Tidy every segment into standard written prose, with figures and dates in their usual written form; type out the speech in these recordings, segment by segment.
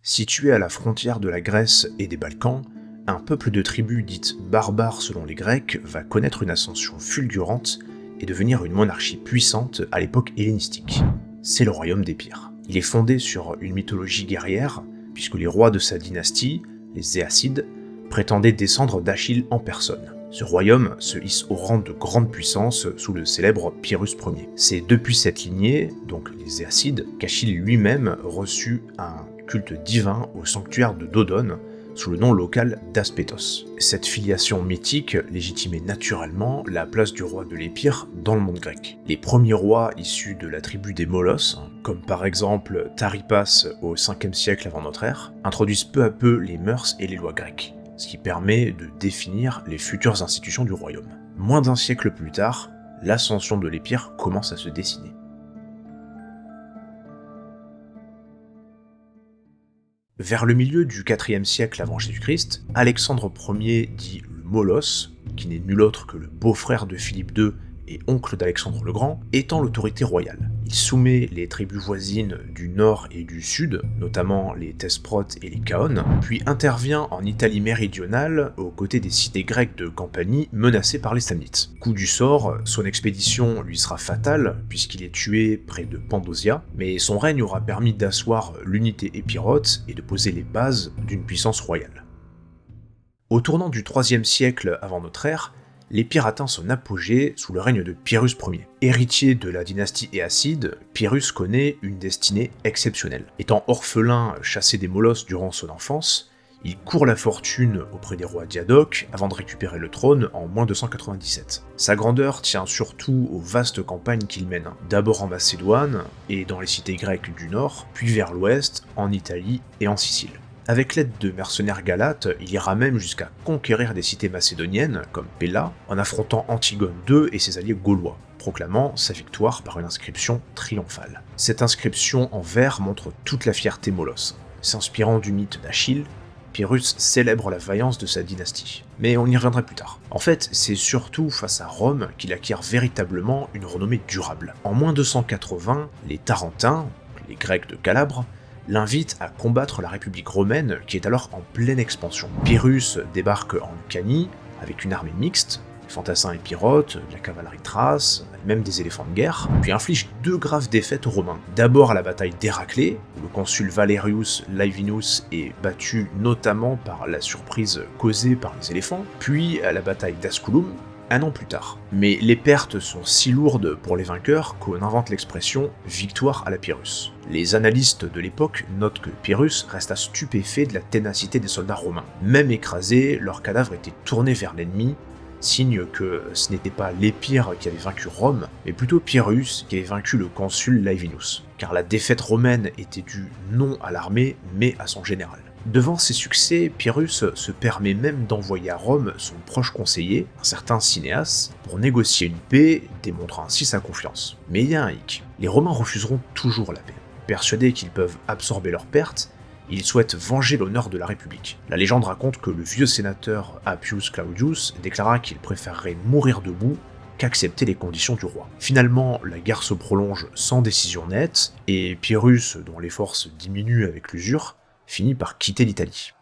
Situé à la frontière de la Grèce et des Balkans, un peuple de tribus dites barbares selon les Grecs va connaître une ascension fulgurante et devenir une monarchie puissante à l'époque hellénistique. C'est le royaume d'Épire. Il est fondé sur une mythologie guerrière, puisque les rois de sa dynastie, les Éacides, prétendaient descendre d'Achille en personne. Ce royaume se hisse au rang de grande puissance sous le célèbre Pyrrhus Ier. C'est depuis cette lignée, donc les Éacides, qu'Achille lui-même reçut un culte divin au sanctuaire de Dodone, sous le nom local d'Aspétos. Cette filiation mythique légitimait naturellement la place du roi de l'Épire dans le monde grec. Les premiers rois issus de la tribu des Molos, comme par exemple Taripas au 5e siècle avant notre ère, introduisent peu à peu les mœurs et les lois grecques, ce qui permet de définir les futures institutions du royaume. Moins d'un siècle plus tard, l'ascension de l'Épire commence à se dessiner. Vers le milieu du IVe siècle avant Jésus-Christ, Alexandre Ier dit le Molos, qui n'est nul autre que le beau-frère de Philippe II et oncle d'Alexandre le Grand, étend l'autorité royale. Il soumet les tribus voisines du nord et du sud, notamment les Thesprotes et les Chaones, puis intervient en Italie méridionale aux côtés des cités grecques de Campanie menacées par les Samnites. Coup du sort, son expédition lui sera fatale puisqu'il est tué près de Pandosia, mais son règne aura permis d'asseoir l'unité épirote et de poser les bases d'une puissance royale. Au tournant du IIIe siècle avant notre ère, l'Épire atteint son apogée sous le règne de Pyrrhus Ier. Héritier de la dynastie Éacide, Pyrrhus connaît une destinée exceptionnelle. Étant orphelin chassé des Molos durant son enfance, il court la fortune auprès des rois Diadoques avant de récupérer le trône en moins 297. Sa grandeur tient surtout aux vastes campagnes qu'il mène, d'abord en Macédoine et dans les cités grecques du nord, puis vers l'ouest, en Italie et en Sicile. Avec l'aide de mercenaires galates, il ira même jusqu'à conquérir des cités macédoniennes, comme Pella, en affrontant Antigone II et ses alliés gaulois, proclamant sa victoire par une inscription triomphale. Cette inscription en vers montre toute la fierté molosse. S'inspirant du mythe d'Achille, Pyrrhus célèbre la vaillance de sa dynastie. Mais on y reviendra plus tard. En fait, c'est surtout face à Rome qu'il acquiert véritablement une renommée durable. En moins 280, les Tarentins, les Grecs de Calabre, l'invite à combattre la République romaine qui est alors en pleine expansion. Pyrrhus débarque en Lucanie avec une armée mixte, des fantassins épirotes, de la cavalerie thrace, même des éléphants de guerre, puis inflige deux graves défaites aux Romains. D'abord à la bataille d'Héraclée, où le consul Valerius Laevinus est battu notamment par la surprise causée par les éléphants, puis à la bataille d'Asculum, un an plus tard. Mais les pertes sont si lourdes pour les vainqueurs qu'on invente l'expression « victoire à la Pyrrhus ». Les analystes de l'époque notent que Pyrrhus resta stupéfait de la ténacité des soldats romains. Même écrasés, leurs cadavres étaient tournés vers l'ennemi, signe que ce n'était pas l'Épire qui avait vaincu Rome, mais plutôt Pyrrhus qui avait vaincu le consul Laevinus, car la défaite romaine était due non à l'armée, mais à son général. Devant ces succès, Pyrrhus se permet même d'envoyer à Rome son proche conseiller, un certain Cinéas, pour négocier une paix, démontrant ainsi sa confiance. Mais il y a un hic, les Romains refuseront toujours la paix. Persuadés qu'ils peuvent absorber leurs pertes, ils souhaitent venger l'honneur de la République. La légende raconte que le vieux sénateur Appius Claudius déclara qu'il préférerait mourir debout qu'accepter les conditions du roi. Finalement, la guerre se prolonge sans décision nette, et Pyrrhus, dont les forces diminuent avec l'usure, finit par quitter l'Italie.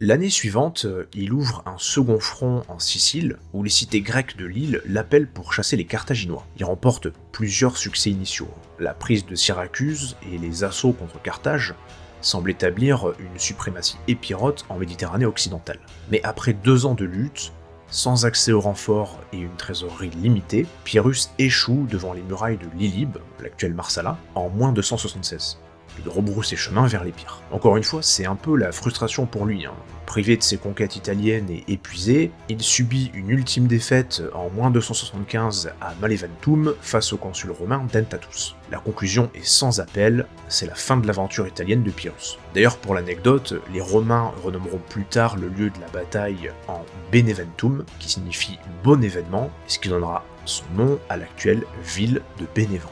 L'année suivante, il ouvre un second front en Sicile, où les cités grecques de l'île l'appellent pour chasser les Carthaginois. Il remporte plusieurs succès initiaux. La prise de Syracuse et les assauts contre Carthage semblent établir une suprématie épirote en Méditerranée occidentale. Mais après 2 ans de lutte, sans accès au renfort et une trésorerie limitée, Pyrrhus échoue devant les murailles de Lilybe, l'actuelle Marsala, en moins 276. Et de rebrousser chemin vers l'Épire. Encore une fois, c'est un peu la frustration pour lui. Privé de ses conquêtes italiennes et épuisé, il subit une ultime défaite en moins 275 à Maleventum face au consul romain Dentatus. La conclusion est sans appel, c'est la fin de l'aventure italienne de Pyrrhus. D'ailleurs, pour l'anecdote, les Romains renommeront plus tard le lieu de la bataille en Beneventum, qui signifie bon événement, ce qui donnera son nom à l'actuelle ville de Bénévent.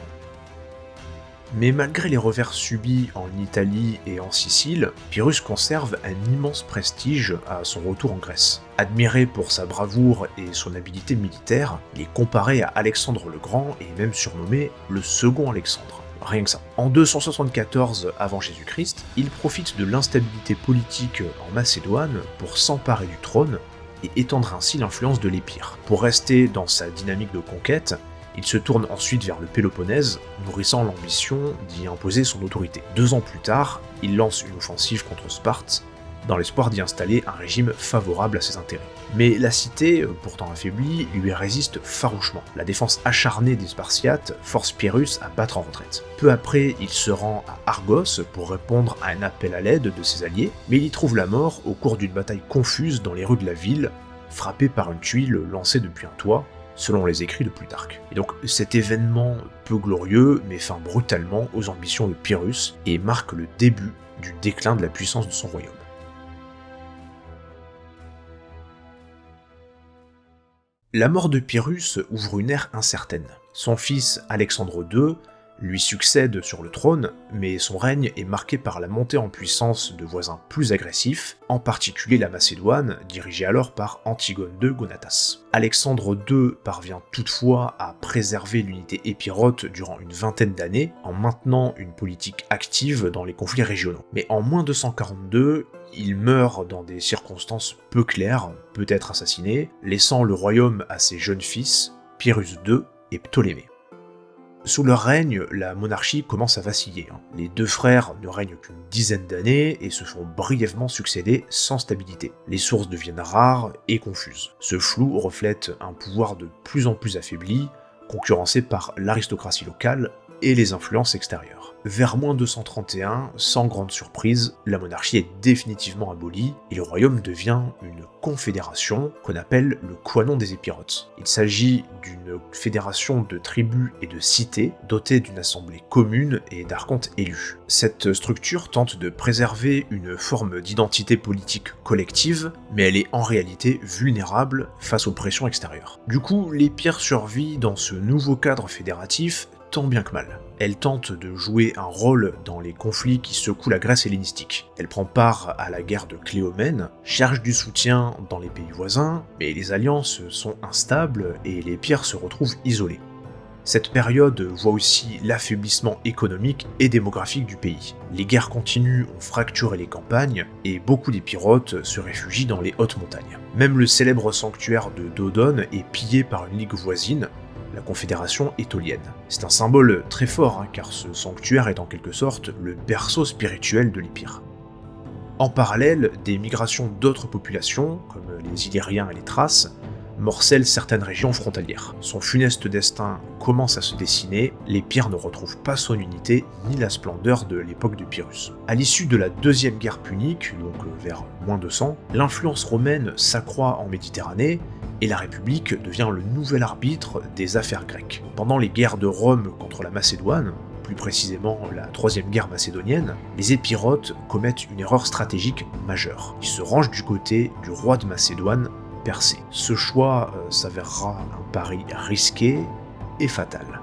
Mais malgré les revers subis en Italie et en Sicile, Pyrrhus conserve un immense prestige à son retour en Grèce. Admiré pour sa bravoure et son habileté militaire, il est comparé à Alexandre le Grand et même surnommé le second Alexandre. rien que ça. En 274 avant Jésus-Christ, il profite de l'instabilité politique en Macédoine pour s'emparer du trône et étendre ainsi l'influence de l'Épire. Pour rester dans sa dynamique de conquête, il se tourne ensuite vers le Péloponnèse, nourrissant l'ambition d'y imposer son autorité. 2 ans plus tard, il lance une offensive contre Sparte, dans l'espoir d'y installer un régime favorable à ses intérêts. Mais la cité, pourtant affaiblie, lui résiste farouchement. La défense acharnée des Spartiates force Pyrrhus à battre en retraite. Peu après, il se rend à Argos pour répondre à un appel à l'aide de ses alliés, mais il y trouve la mort au cours d'une bataille confuse dans les rues de la ville, frappé par une tuile lancée depuis un toit, selon les écrits de Plutarque. Et donc cet événement peu glorieux met fin brutalement aux ambitions de Pyrrhus et marque le début du déclin de la puissance de son royaume. La mort de Pyrrhus ouvre une ère incertaine. Son fils Alexandre II lui succède sur le trône, mais son règne est marqué par la montée en puissance de voisins plus agressifs, en particulier la Macédoine, dirigée alors par Antigone II Gonatas. Alexandre II parvient toutefois à préserver l'unité épirote durant une vingtaine d'années, en maintenant une politique active dans les conflits régionaux. Mais en moins 242, il meurt dans des circonstances peu claires, peut-être assassiné, laissant le royaume à ses jeunes fils, Pyrrhus II et Ptolémée. Sous leur règne, la monarchie commence à vaciller. Les 2 frères ne règnent qu'une dizaine d'années et se font brièvement succéder sans stabilité. Les sources deviennent rares et confuses. Ce flou reflète un pouvoir de plus en plus affaibli, concurrencé par l'aristocratie locale et les influences extérieures. Vers moins 231, sans grande surprise, la monarchie est définitivement abolie et le royaume devient une confédération qu'on appelle le Koinon des Épirotes. Il s'agit d'une fédération de tribus et de cités dotée d'une assemblée commune et d'archontes élus. Cette structure tente de préserver une forme d'identité politique collective, mais elle est en réalité vulnérable face aux pressions extérieures. Du coup, l'Épire survit dans ce nouveau cadre fédératif tant bien que mal. Elle tente de jouer un rôle dans les conflits qui secouent la Grèce hellénistique. Elle prend part à la guerre de Cléomène, cherche du soutien dans les pays voisins, mais les alliances sont instables et l'Épire se retrouve isolé. Cette période voit aussi l'affaiblissement économique et démographique du pays. Les guerres continues ont fracturé les campagnes et beaucoup d'Épirotes se réfugient dans les hautes montagnes. Même le célèbre sanctuaire de Dodone est pillé par une ligue voisine, la confédération étolienne. C'est un symbole très fort, car ce sanctuaire est en quelque sorte le berceau spirituel de l'Épire. En parallèle, des migrations d'autres populations, comme les Illyriens et les Thraces, morcellent certaines régions frontalières. Son funeste destin commence à se dessiner, l'Épire ne retrouve pas son unité ni la splendeur de l'époque de Pyrrhus. À l'issue de la deuxième guerre punique, donc vers moins 200, l'influence romaine s'accroît en Méditerranée, et la République devient le nouvel arbitre des affaires grecques. Pendant les guerres de Rome contre la Macédoine, plus précisément la troisième guerre macédonienne, les Épirotes commettent une erreur stratégique majeure. Ils se rangent du côté du roi de Macédoine, Persée. Ce choix s'avérera un pari risqué et fatal.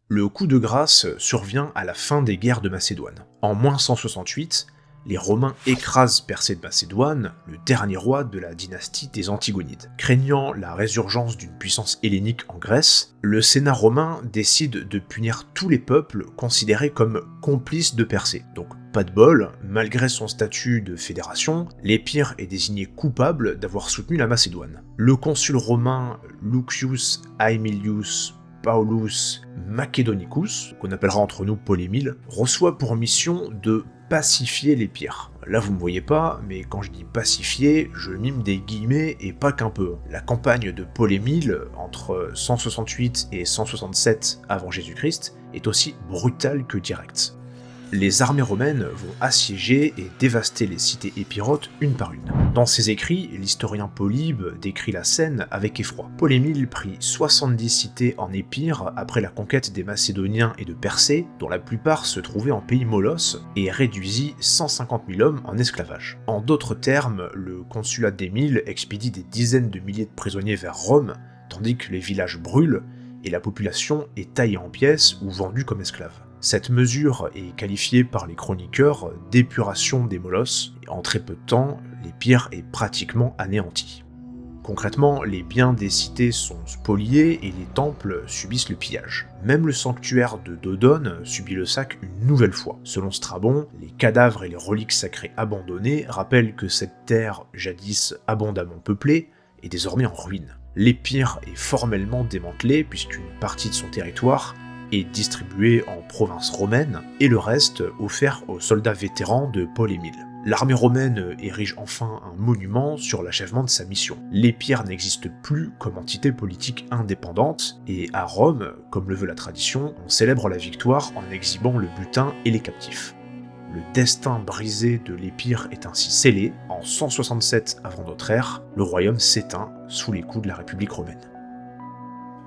Le coup de grâce survient à la fin des guerres de Macédoine. En moins 168, les Romains écrasent Persée de Macédoine, le dernier roi de la dynastie des Antigonides. Craignant la résurgence d'une puissance hellénique en Grèce, le Sénat romain décide de punir tous les peuples considérés comme complices de Persée. Donc pas de bol, malgré son statut de fédération, l'Épire est désigné coupable d'avoir soutenu la Macédoine. Le consul romain Lucius Aemilius Paulus Macedonicus, qu'on appellera entre nous Polémile, reçoit pour mission de pacifier l'Épire. Là vous me voyez pas, mais quand je dis pacifier, je mime des guillemets et pas qu'un peu. La campagne de Polémile, entre 168 et 167 avant Jésus-Christ, est aussi brutale que directe. Les armées romaines vont assiéger et dévaster les cités épirotes une par une. Dans ses écrits, l'historien Polybe décrit la scène avec effroi. Polémile prit 70 cités en Épire après la conquête des Macédoniens et de Persée, dont la plupart se trouvaient en pays Molosse, et réduisit 150 000 hommes en esclavage. En d'autres termes, le consulat d'Émile expédie des dizaines de milliers de prisonniers vers Rome, tandis que les villages brûlent et la population est taillée en pièces ou vendue comme esclave. Cette mesure est qualifiée par les chroniqueurs d'épuration des molosses, et en très peu de temps, l'Épire est pratiquement anéanti. Concrètement, les biens des cités sont spoliés et les temples subissent le pillage. Même le sanctuaire de Dodone subit le sac une nouvelle fois. Selon Strabon, les cadavres et les reliques sacrées abandonnées rappellent que cette terre, jadis abondamment peuplée, est désormais en ruine. L'Épire est formellement démantelé puisqu'une partie de son territoire est distribuée en provinces romaines et le reste offert aux soldats vétérans de Paul-Émile. L'armée romaine érige enfin un monument sur l'achèvement de sa mission. L'Épire n'existe plus comme entité politique indépendante, et à Rome, comme le veut la tradition, on célèbre la victoire en exhibant le butin et les captifs. Le destin brisé de l'Épire est ainsi scellé. En 167 avant notre ère, le royaume s'éteint sous les coups de la République romaine.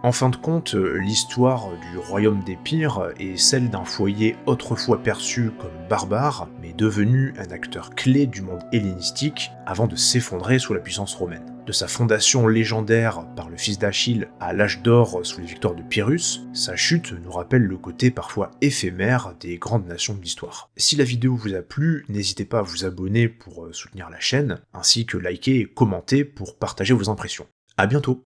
En fin de compte, l'histoire du royaume d'Épire est celle d'un foyer autrefois perçu comme barbare, mais devenu un acteur clé du monde hellénistique avant de s'effondrer sous la puissance romaine. De sa fondation légendaire par le fils d'Achille à l'âge d'or sous les victoires de Pyrrhus, sa chute nous rappelle le côté parfois éphémère des grandes nations de l'histoire. Si la vidéo vous a plu, n'hésitez pas à vous abonner pour soutenir la chaîne, ainsi que liker et commenter pour partager vos impressions. À bientôt!